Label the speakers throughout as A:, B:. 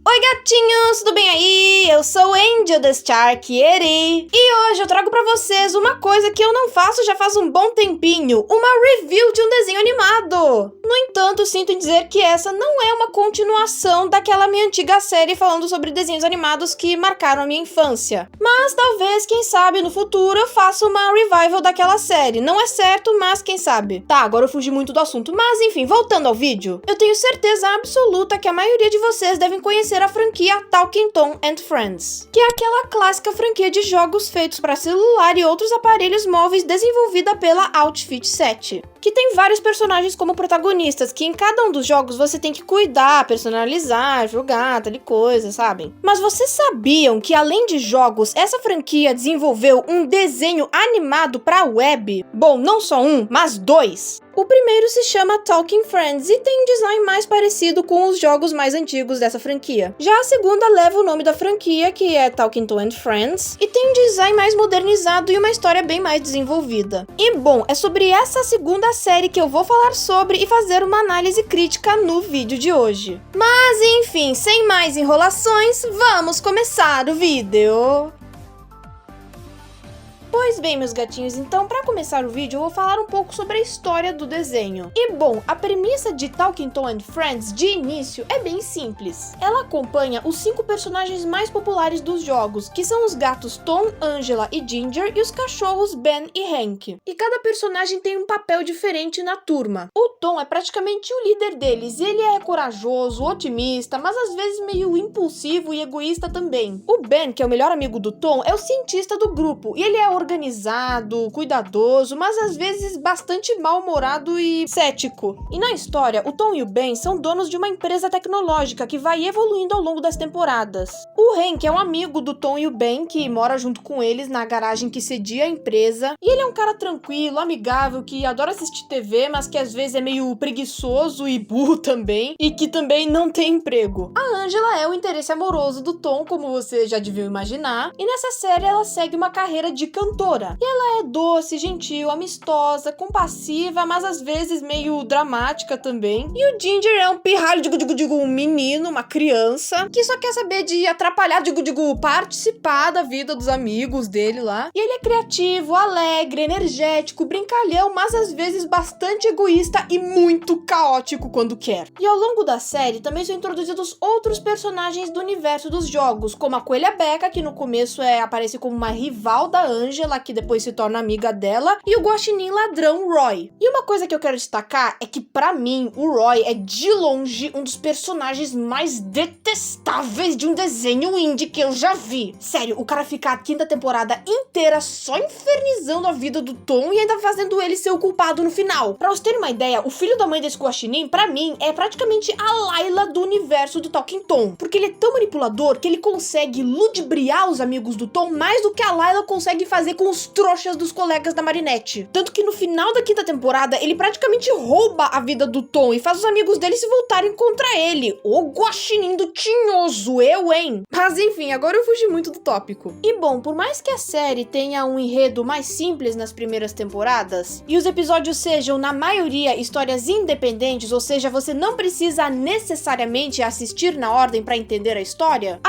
A: Oi gatinhos, tudo bem aí? Eu sou Angel the Star Kieri e hoje eu trago pra vocês uma coisa que eu não faço já faz um bom tempinho, uma review de um desenho animado. No entanto, sinto em dizer que essa não é uma continuação daquela minha antiga série falando sobre desenhos animados que marcaram a minha infância. Mas talvez, quem sabe, no futuro eu faça uma revival daquela série. Não é certo, mas quem sabe. Tá, agora eu fugi muito do assunto, mas enfim, voltando ao vídeo, eu tenho certeza absoluta que a maioria de vocês devem conhecer a franquia Talking Tom and Friends, que é aquela clássica franquia de jogos feitos para celular e outros aparelhos móveis desenvolvida pela Outfit 7, que tem vários personagens como protagonistas, que em cada um dos jogos você tem que cuidar, personalizar, jogar, tal e coisa, sabem? Mas vocês sabiam que além de jogos, essa franquia desenvolveu um desenho animado para web? Bom, não só um, mas dois. O primeiro se chama Talking Friends e tem um design mais parecido com os jogos mais antigos dessa franquia. Já a segunda leva o nome da franquia, que é Talking Tom and Friends, e tem um design mais modernizado e uma história bem mais desenvolvida. E bom, é sobre essa segunda série que eu vou falar sobre e fazer uma análise crítica no vídeo de hoje. Mas enfim, sem mais enrolações, vamos começar o vídeo! Pois bem, meus gatinhos, então para começar o vídeo eu vou falar um pouco sobre a história do desenho. E bom, a premissa de Talking Tom and Friends de início é bem simples. Ela acompanha os 5 personagens mais populares dos jogos, que são os gatos Tom, Angela e Ginger e os cachorros Ben e Hank. E cada personagem tem um papel diferente na turma. O Tom é praticamente o líder deles e ele é corajoso, otimista, mas às vezes meio impulsivo e egoísta também. O Ben, que é o melhor amigo do Tom, é o cientista do grupo e ele é organizado, cuidadoso, mas às vezes bastante mal-humorado e cético. E na história, o Tom e o Ben são donos de uma empresa tecnológica que vai evoluindo ao longo das temporadas. O Hank é um amigo do Tom e o Ben que mora junto com eles na garagem que cedia a empresa, e ele é um cara tranquilo, amigável, que adora assistir TV, mas que às vezes é meio preguiçoso e burro também, e que também não tem emprego. A Angela é o interesse amoroso do Tom, como você já devia imaginar, e nessa série ela segue uma carreira de cantora. E ela é doce, gentil, amistosa, compassiva, mas às vezes meio dramática também. E o Ginger é um pirralho, um menino, uma criança, que só quer saber de atrapalhar, participar da vida dos amigos dele lá. E ele é criativo, alegre, energético, brincalhão, mas às vezes bastante egoísta e muito caótico quando quer. E ao longo da série também são introduzidos outros personagens do universo dos jogos, como a Coelha Becca, que no começo aparece como uma rival da Angela, que depois se torna amiga dela, e o guaxinim ladrão Roy. E uma coisa que eu quero destacar é que pra mim o Roy é de longe um dos personagens mais detestáveis de um desenho indie que eu já vi. Sério, o cara fica a 5ª temporada inteira só infernizando a vida do Tom e ainda fazendo ele ser o culpado no final. Pra vocês terem uma ideia, o filho da mãe desse guaxinim, pra mim, é praticamente a Layla do universo do Talking Tom, porque ele é tão manipulador que ele consegue ludibriar os amigos do Tom mais do que a Layla consegue fazer com os trouxas dos colegas da Marinette. Tanto que no final da 5ª temporada, ele praticamente rouba a vida do Tom e faz os amigos dele se voltarem contra ele. O guaxinim do tinhoso, eu, hein? Mas enfim, agora eu fugi muito do tópico. E bom, por mais que a série tenha um enredo mais simples nas primeiras temporadas, e os episódios sejam, na maioria, histórias independentes, ou seja, você não precisa necessariamente assistir na ordem para entender a história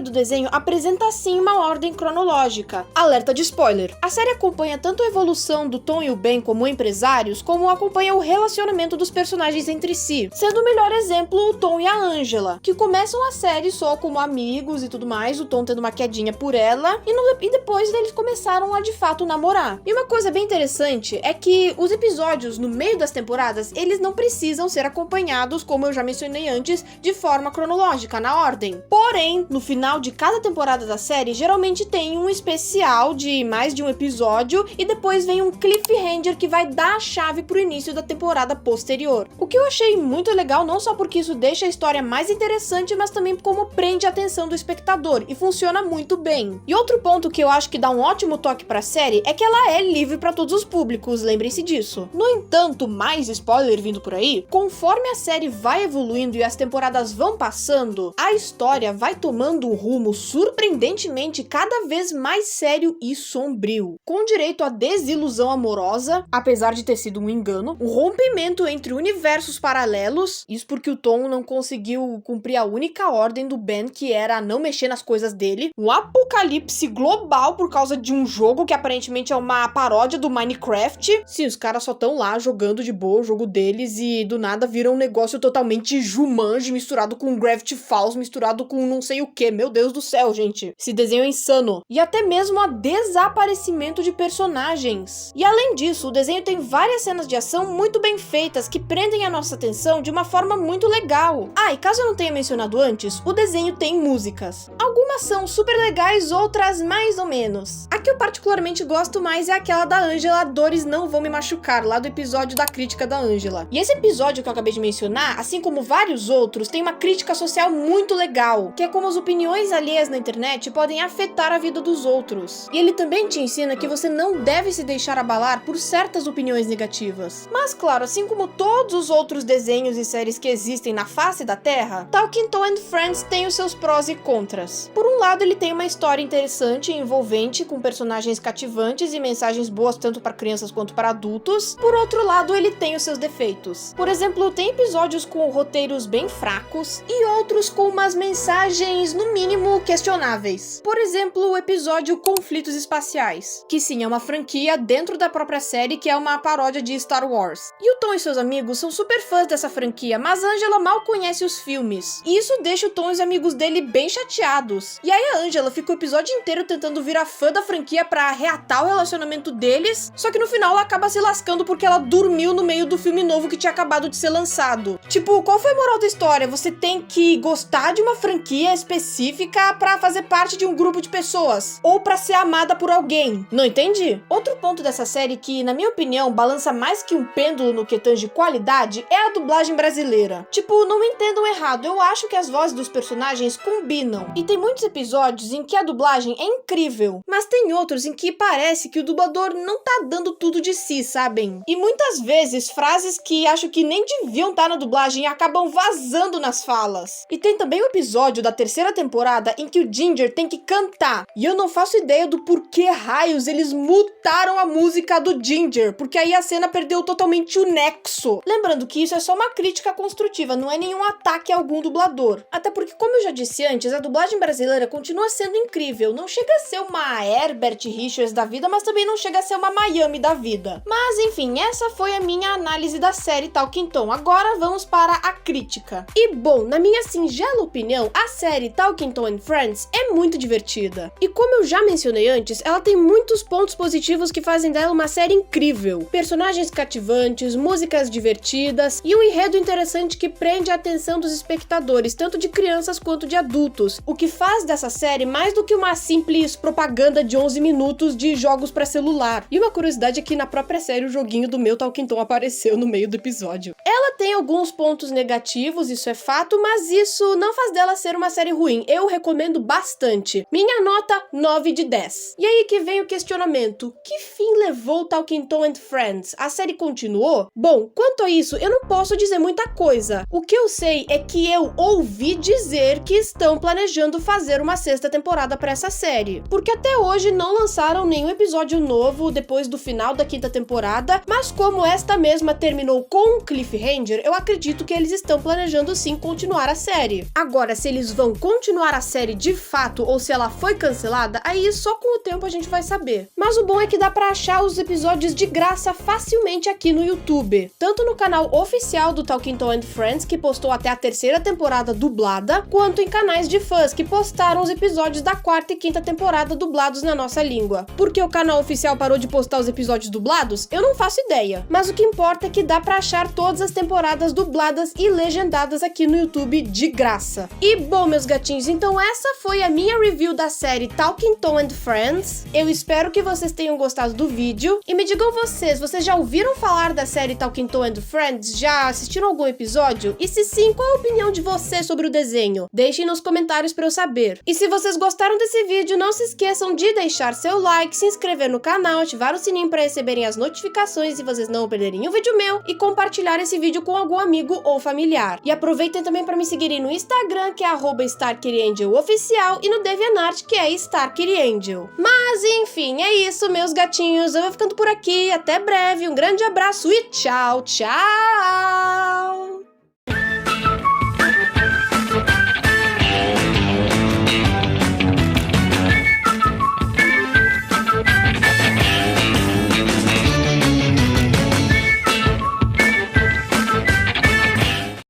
A: do desenho apresenta sim uma ordem cronológica. Alerta de spoiler. A série acompanha tanto a evolução do Tom e o Ben como empresários, como acompanha o relacionamento dos personagens entre si, sendo o melhor exemplo o Tom e a Angela, que começam a série só como amigos e tudo mais, o Tom tendo uma quedinha por ela, e depois eles começaram a de fato namorar. E uma coisa bem interessante é que os episódios no meio das temporadas, eles não precisam ser acompanhados, como eu já mencionei antes, de forma cronológica, na ordem. Porém, no final de cada temporada da série, geralmente tem um especial de mais de um episódio e depois vem um cliffhanger que vai dar a chave pro início da temporada posterior. O que eu achei muito legal, não só porque isso deixa a história mais interessante, mas também como prende a atenção do espectador e funciona muito bem. E outro ponto que eu acho que dá um ótimo toque pra série é que ela é livre pra todos os públicos, lembrem-se disso. No entanto, mais spoiler vindo por aí, conforme a série vai evoluindo e as temporadas vão passando, a história vai tomando um rumo surpreendentemente cada vez mais sério e sombrio, com direito à desilusão amorosa, apesar de ter sido um engano, o rompimento entre universos paralelos, isso porque o Tom não conseguiu cumprir a única ordem do Ben, que era não mexer nas coisas dele, um apocalipse global por causa de um jogo que aparentemente é uma paródia do Minecraft. Sim, os caras só estão lá jogando de boa o jogo deles e do nada vira um negócio totalmente Jumanji misturado com Gravity Falls, misturado com não sei o que. Meu Deus do céu, gente. Esse desenho é insano. E até mesmo a desaparecimento de personagens. E além disso, o desenho tem várias cenas de ação muito bem feitas que prendem a nossa atenção de uma forma muito legal. Ah, e caso eu não tenha mencionado antes, o desenho tem músicas. Algumas são super legais, outras mais ou menos. A que eu particularmente gosto mais é aquela da Angela, Dores Não Vão Me Machucar, lá do episódio da crítica da Angela. E esse episódio que eu acabei de mencionar, assim como vários outros, tem uma crítica social muito legal, que é como as opiniões alheias na internet podem afetar a vida dos outros. E ele também te ensina que você não deve se deixar abalar por certas opiniões negativas. Mas claro, assim como todos os outros desenhos e séries que existem na face da Terra, Talking Tom and Friends tem os seus prós e contras. Por um lado, ele tem uma história interessante e envolvente, com personagens cativantes e mensagens boas tanto para crianças quanto para adultos. Por outro lado, ele tem os seus defeitos. Por exemplo, tem episódios com roteiros bem fracos e outros com umas mensagens, no mínimo, questionáveis. Por exemplo, o episódio Conflitos Espaciais, que sim, é uma franquia dentro da própria série que é uma paródia de Star Wars. E o Tom e seus amigos são super fãs dessa franquia, mas a Angela mal conhece os filmes. E isso deixa o Tom e os amigos dele bem chateados. E aí a Angela fica o episódio inteiro tentando virar fã da franquia pra reatar o relacionamento deles, só que no final ela acaba se lascando porque ela dormiu no meio do filme novo que tinha acabado de ser lançado. Tipo, qual foi a moral da história? Você tem que gostar de uma franquia específica pra fazer parte de um grupo de pessoas, ou pra ser amada por alguém. Não entendi? Outro ponto dessa série que, na minha opinião, balança mais que um pêndulo no que tange qualidade é a dublagem brasileira. Tipo, não me entendam errado, eu acho que as vozes dos personagens combinam. E tem muitos episódios em que a dublagem é incrível, mas tem outros em que parece que o dublador não tá dando tudo de si, sabem? E muitas vezes frases que acho que nem deviam estar na dublagem acabam vazando nas falas. E tem também o episódio da terceira temporada em que o Ginger tem que cantar, e eu não faço ideia do porquê raios eles mutaram a música do Ginger, porque aí a cena perdeu totalmente o nexo. Lembrando que isso é só uma crítica construtiva, não é nenhum ataque a algum dublador. Até porque, como eu já disse antes, a dublagem brasileira continua sendo incrível. Não chega a ser uma Herbert Richards da vida, mas também não chega a ser uma Miami da vida. Mas enfim, essa foi a minha análise da série Talking Tom. Agora vamos para a crítica. E bom, na minha singela opinião, a série Talking Tom and Friends é muito divertida. E como eu já mencionei antes, ela tem muitos pontos positivos que fazem dela uma série incrível. Personagens cativantes, músicas divertidas e um enredo interessante que prende a atenção dos espectadores, tanto de crianças quanto de adultos, o que faz dessa série mais do que uma simples propaganda de 11 minutos de jogos para celular. E uma curiosidade é que na própria série o joguinho do meu Talking Tom apareceu no meio do episódio. Ela tem alguns pontos negativos, isso é fato, mas isso não faz dela ser uma série ruim. Eu recomendo bastante. Minha nota, 9 de 10. E aí que vem o questionamento. Que fim levou Talking Tom and Friends? A série continuou? Bom, quanto a isso, eu não posso dizer muita coisa. O que eu sei é que eu ouvi dizer que estão planejando fazer uma sexta temporada para essa série, porque até hoje não lançaram nenhum episódio novo depois do final da quinta temporada, mas como esta mesma terminou com um cliffhanger, eu acredito que eles estão planejando sim continuar a série. Agora, se eles vão continuar a série de fato ou se ela foi cancelada, aí só com o tempo a gente vai saber. Mas o bom é que dá pra achar os episódios de graça facilmente aqui no YouTube, tanto no canal oficial do Talking Tom and Friends, que postou até a terceira temporada dublada, quanto em canais de fãs que postaram os episódios da quarta e quinta temporada dublados na nossa língua. Por que o canal oficial parou de postar os episódios dublados? Eu não faço ideia. Mas o que importa é que dá pra achar todas as temporadas dubladas e legendadas aqui no YouTube de graça. E bom, meus gatinhos, então essa foi a minha review da série Talking Tom and Friends. Eu espero que vocês tenham gostado do vídeo. E me digam vocês já ouviram falar da série Talking Tom and Friends? Já assistiram algum episódio? E se sim, qual a opinião de vocês sobre o desenho? Deixem nos comentários pra eu saber. E se vocês gostaram desse vídeo, não se esqueçam de deixar seu like, se inscrever no canal, ativar o sininho para receberem as notificações se vocês não perderem um vídeo meu e compartilhar esse vídeo com algum amigo
B: amigo ou familiar. E aproveitem também para me seguirem no Instagram, que é @StarkittyAngelOficial, e no DeviantArt, que é StarkittyAngel. Mas enfim, é isso, meus gatinhos. Eu vou ficando por aqui. Até breve, um grande abraço e tchau, tchau!